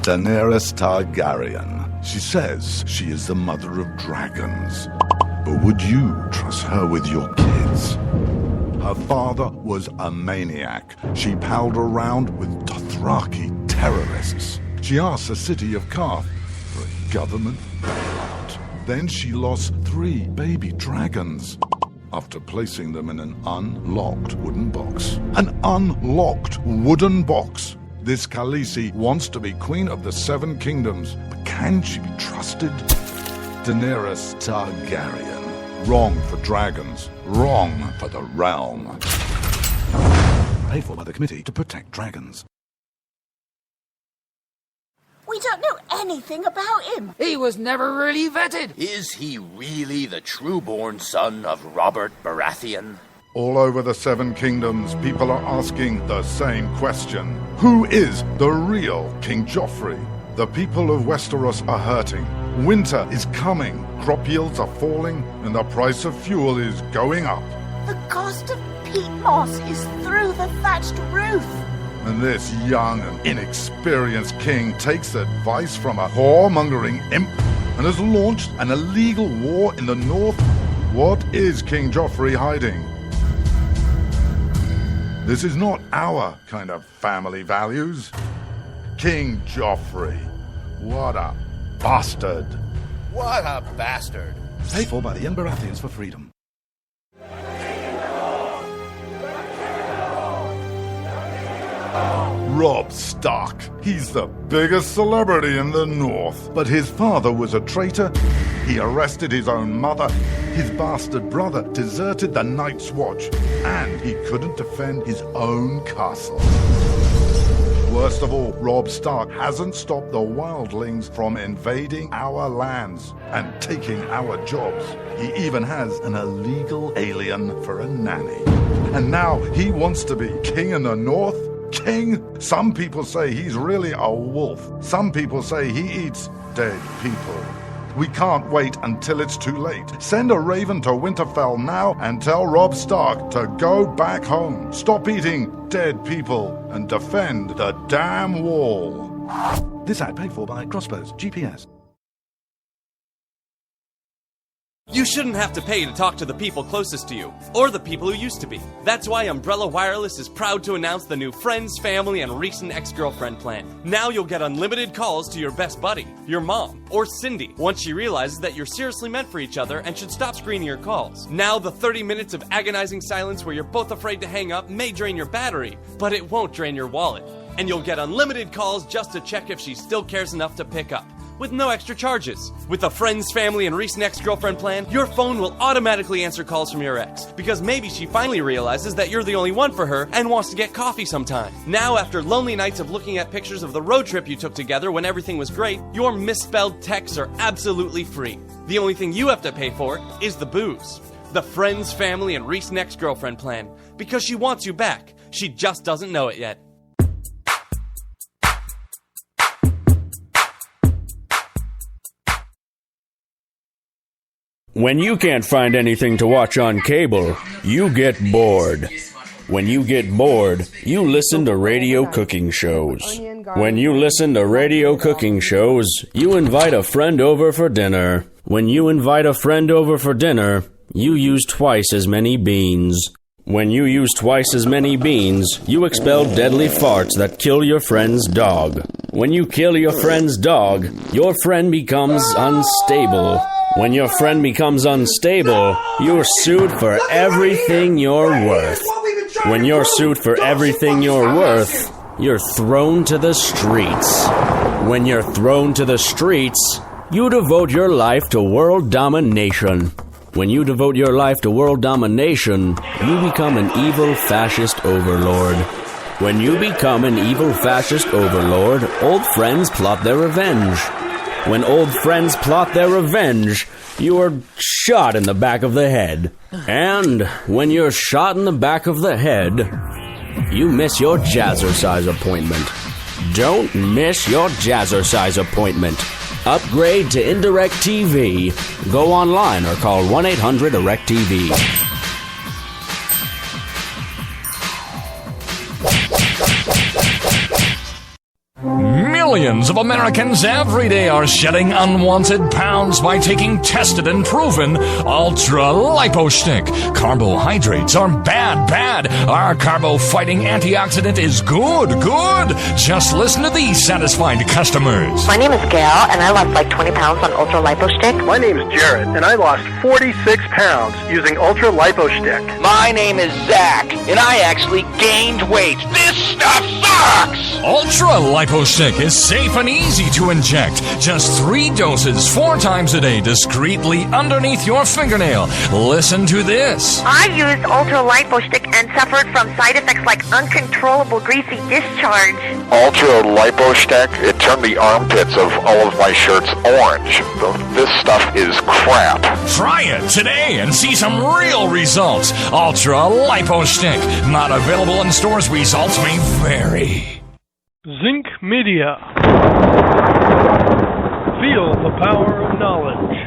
Daenerys Targaryen. She says she is the mother of dragons. But would you trust her with your kids? Her father was a maniac. She palled around with Dothraki terrorists. She asked the city of Karth for a government bailout. Then she lost 3 baby dragons after placing them in an unlocked wooden box. An unlocked wooden box. This Khaleesi wants to be queen of the 7 kingdoms, but can she be trusted? Daenerys Targaryen. Wrong for dragons. Wrong for the realm. Paid for by the Committee to Protect Dragons. We don't know anything about him. He was never really vetted. Is he really the true-born son of Robert Baratheon? All over the 7 kingdoms, people are asking the same question. Who is the real King Joffrey? The people of Westeros are hurting. Winter is coming. Crop yields are falling, and the price of fuel is going up. The cost of peat moss is through the thatched roof. And this young and inexperienced king takes advice from a whoremongering imp and has launched an illegal war in the north. What is King Joffrey hiding? This is not our kind of family values. King Joffrey. What a bastard. What a bastard. Paid for by the young Baratheons for freedom. Robb Stark. He's the biggest celebrity in the North. But his father was a traitor. He arrested his own mother. His bastard brother deserted the Night's Watch. And he couldn't defend his own castle. Worst of all, Robb Stark hasn't stopped the wildlings from invading our lands and taking our jobs. He even has an illegal alien for a nanny. And now he wants to be king in the north? King? Some people say he's really a wolf. Some people say he eats dead people. We can't wait until it's too late. Send a raven to Winterfell now and tell Robb Stark to go back home. Stop eating dead people and defend the damn wall. This ad paid for by Crossbows GPS. You shouldn't have to pay to talk to the people closest to you, or the people who used to be. That's why Umbrella Wireless is proud to announce the new Friends, Family, and Recent Ex-Girlfriend plan. Now you'll get unlimited calls to your best buddy, your mom, or Cindy, once she realizes that you're seriously meant for each other and should stop screening your calls. Now the 30 minutes of agonizing silence where you're both afraid to hang up may drain your battery, but it won't drain your wallet. And you'll get unlimited calls just to check if she still cares enough to pick up, with no extra charges. With the Friends, Family, and Recent Ex-Girlfriend plan, your phone will automatically answer calls from your ex, because maybe she finally realizes that you're the only one for her and wants to get coffee sometime. Now, after lonely nights of looking at pictures of the road trip you took together when everything was great, your misspelled texts are absolutely free. The only thing you have to pay for is the booze. The Friends, Family, and Recent Ex-Girlfriend plan, because she wants you back. She just doesn't know it yet. When you can't find anything to watch on cable, you get bored. When you get bored, you listen to radio cooking shows. When you listen to radio cooking shows, you invite a friend over for dinner. When you invite a friend over for dinner, you use twice as many beans. When you use twice as many beans, you expel deadly farts that kill your friend's dog. When you kill your friend's dog, your friend becomes unstable. When your friend becomes unstable, you're sued for everything you're worth. When you're sued for everything you're worth, you're thrown to the streets. When you're thrown to the streets, you devote your life to world domination. When you devote your life to world domination, you become an evil fascist overlord. When you become an evil fascist overlord, old friends plot their revenge. When old friends plot their revenge, you are shot in the back of the head. And when you're shot in the back of the head, you miss your jazzercise appointment. Don't miss your jazzercise appointment. Upgrade to Indirect TV. Go online or call 1-800-DIRECT-TV. Millions of Americans every day are shedding unwanted pounds by taking tested and proven Ultra Lipo Stick. Carbohydrates are bad, bad. Our carbo-fighting antioxidant is good, good. Just listen to these satisfied customers. My name is Gail, and I lost like 20 pounds on Ultra Lipo Stick. My name is Jared, and I lost 46 pounds using Ultra Lipo Stick. My name is Zach, and I actually gained weight. This stuff sucks! Ultra Lipo Stick is safe and easy to inject. Just 3 doses 4 times a day discreetly underneath your fingernail. Listen to this. I used Ultra Lipo Stick and suffered from side effects like uncontrollable greasy discharge. Ultra Lipo Stick, it turned the armpits of all of my shirts orange. This stuff is crap. Try it today and see some real results. Ultra Lipo Stick. Not available in stores. Results may vary. Zinc Media. Feel the power of knowledge.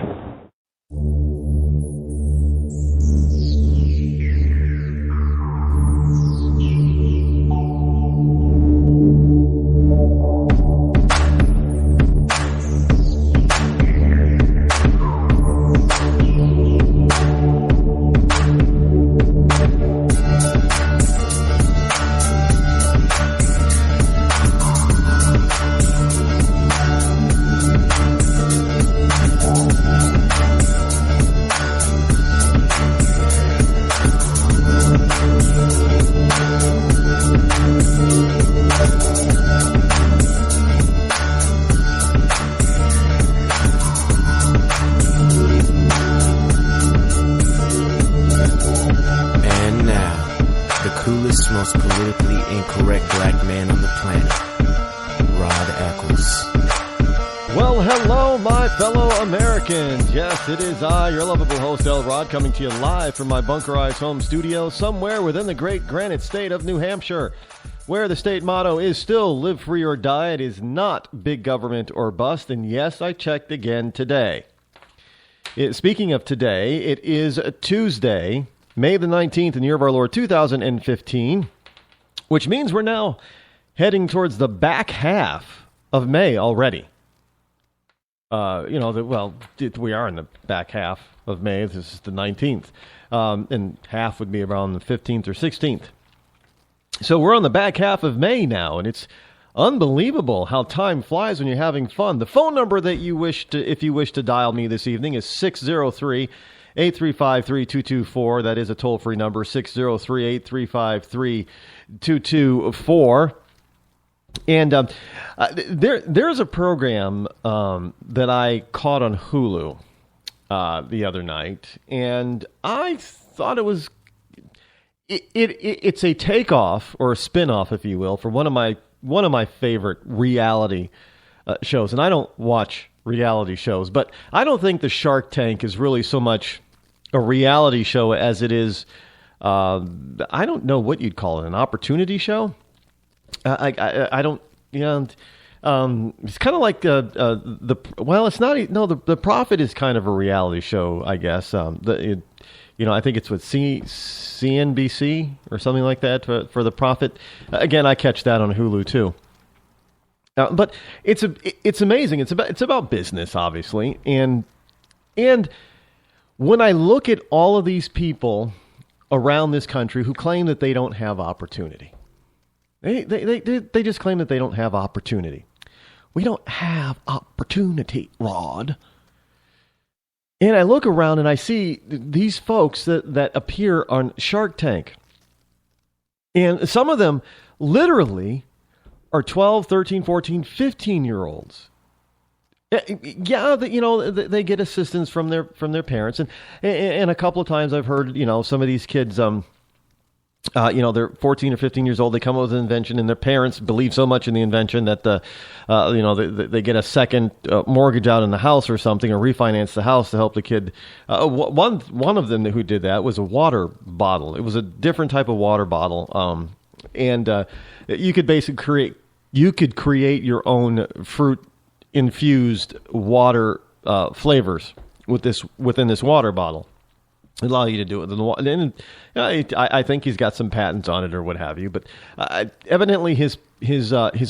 most politically incorrect black man on the planet, Rod Eccles. Well, hello, my fellow Americans. Yes, it is I, your lovable host, El Rod, coming to you live from my bunkerized home studio somewhere within the great granite state of New Hampshire, where the state motto is still live free or die. It is not big government or bust. And yes, I checked again today. Speaking of today, it is Tuesday, May the 19th in the year of our Lord 2015, which means we're now heading towards the back half of May already. We are in the back half of May. This is the 19th. And half would be around the 15th or 16th. So we're on the back half of May now, and it's unbelievable how time flies when you're having fun. The phone number that if you wish to dial me this evening is 603-835-3224. That is a toll-free number, 603-835-3224. And there's a program that I caught on Hulu the other night, and I thought it was it's a takeoff or a spin-off, if you will, for one of my favorite reality shows. And I don't watch reality shows, but I don't think the Shark Tank is really so much a reality show as it is. I don't know what you'd call it, an opportunity show. I don't, it's kind of like the Prophet is kind of a reality show, I guess. I think it's with CNBC or something like that for the Prophet. Again, I catch that on Hulu too. But it's amazing. It's about business, obviously, and when I look at all of these people around this country who claim that they don't have opportunity. They just claim that they don't have opportunity. We don't have opportunity, Rod. And I look around and I see these folks that appear on Shark Tank. And some of them literally are 12, 13, 14, 15-year-olds. Yeah, they get assistance from their parents. And a couple of times I've heard, some of these kids... they're 14 or 15 years old. They come up with an invention, and their parents believe so much in the invention that they get a second mortgage out in the house or something, or refinance the house to help the kid. One of them who did that was a water bottle. It was a different type of water bottle, and you could basically create your own fruit infused water flavors within this water bottle. allow you to do it. And I think he's got some patents on it or what have you. But evidently his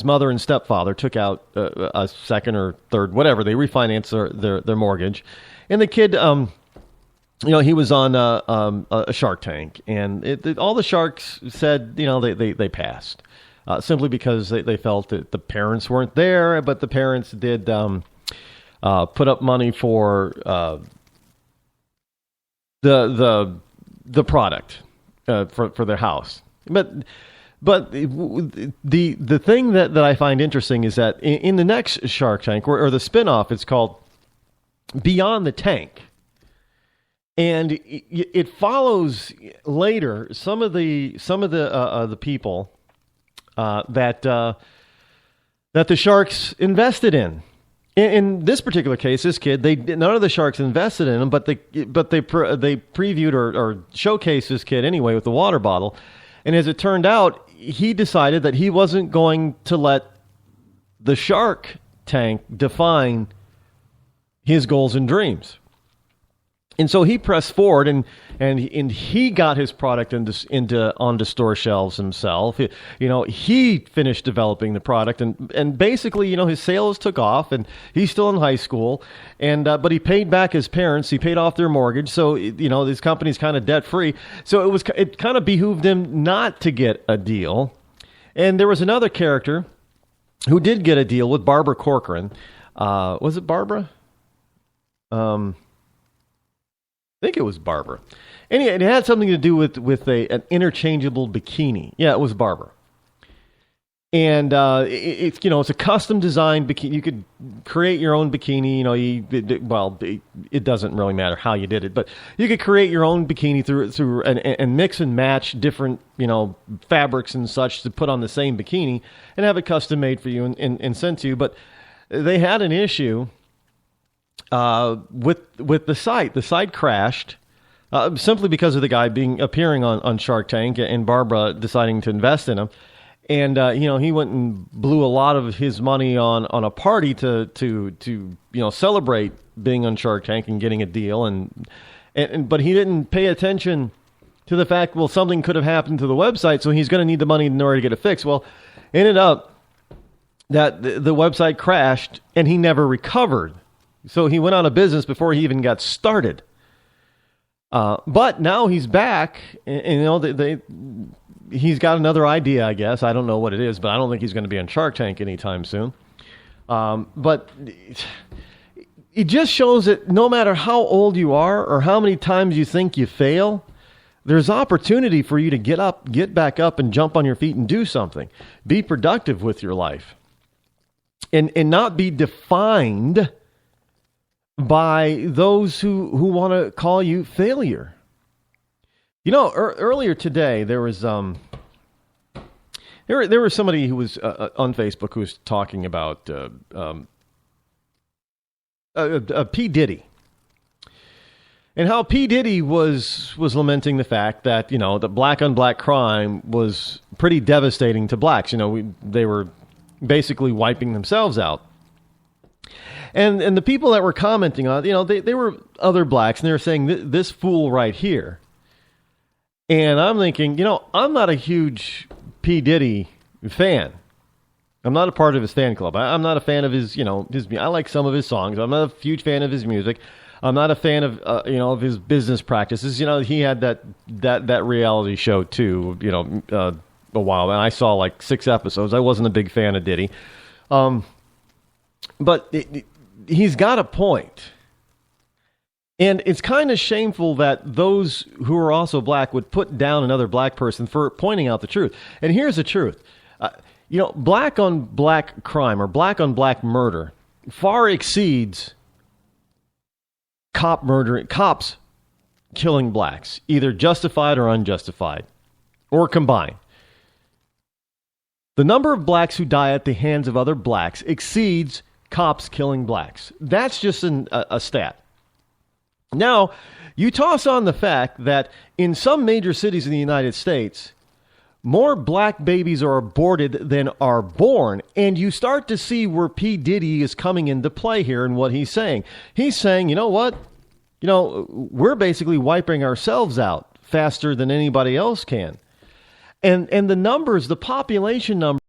mother and stepfather took out a second or third, whatever. They refinanced their mortgage. And the kid, he was on a Shark Tank. And all the sharks said, they passed. Simply because they felt that the parents weren't there. But the parents did put up money for the product for their house. But the thing that I find interesting is that in the next Shark Tank or the spinoff, it's called Beyond the Tank, and it follows later some of the people that the sharks invested in. In this particular case, this kid, none of the sharks invested in him, but they previewed or showcased this kid anyway with the water bottle. And as it turned out, he decided that he wasn't going to let the Shark Tank define his goals and dreams. And so he pressed forward, and he got his product onto store shelves himself. He finished developing the product, and basically, his sales took off, and he's still in high school, and but he paid back his parents. He paid off their mortgage, so this company's kind of debt free. So it kind of behooved him not to get a deal. And there was another character who did get a deal with Barbara Corcoran. Was it Barbara? I think it was Barbara. Anyway, it had something to do with an interchangeable bikini. Yeah, it was Barbara. And it's a custom designed bikini. You could create your own bikini. It doesn't really matter how you did it, but you could create your own bikini through and mix and match different fabrics and such to put on the same bikini and have it custom made for you and sent to you. But they had an issue with the site. The site crashed simply because of the guy appearing on Shark Tank and Barbara deciding to invest in him. And he went and blew a lot of his money on a party to celebrate being on Shark Tank and getting a deal. But he didn't pay attention to the fact, something could have happened to the website, so he's going to need the money in order to get it fixed. Well, ended up that the website crashed and he never recovered. So he went out of business before he even got started. But now he's back, and he's got another idea, I guess. I don't know what it is, but I don't think he's going to be on Shark Tank anytime soon. But it just shows that no matter how old you are or how many times you think you fail, there's opportunity for you to get back up and jump on your feet and do something. Be productive with your life. And not be defined by those who want to call you failure. Earlier today there was there was somebody who was on Facebook who was talking about P. Diddy, and how P. Diddy was lamenting the fact that the black on black crime was pretty devastating to blacks. They were basically wiping themselves out. And the people that were commenting on it, they were other blacks, and they were saying, this fool right here. And I'm thinking, I'm not a huge P. Diddy fan. I'm not a part of his fan club. I'm not a fan of his I like some of his songs. I'm not a huge fan of his music. I'm not a fan of, of his business practices. He had that reality show too, a while. And I saw like 6 episodes. I wasn't a big fan of Diddy. But he's got a point. And it's kind of shameful that those who are also black would put down another black person for pointing out the truth. And here's the truth. Black on black crime or black on black murder far exceeds cops killing blacks, either justified or unjustified, or combined. The number of blacks who die at the hands of other blacks exceeds cops killing blacks. That's just a stat. Now, you toss on the fact that in some major cities in the United States, more black babies are aborted than are born, and you start to see where P. Diddy is coming into play here and what he's saying. He's saying, you know what? You know, we're basically wiping ourselves out faster than anybody else can. And the numbers, the population numbers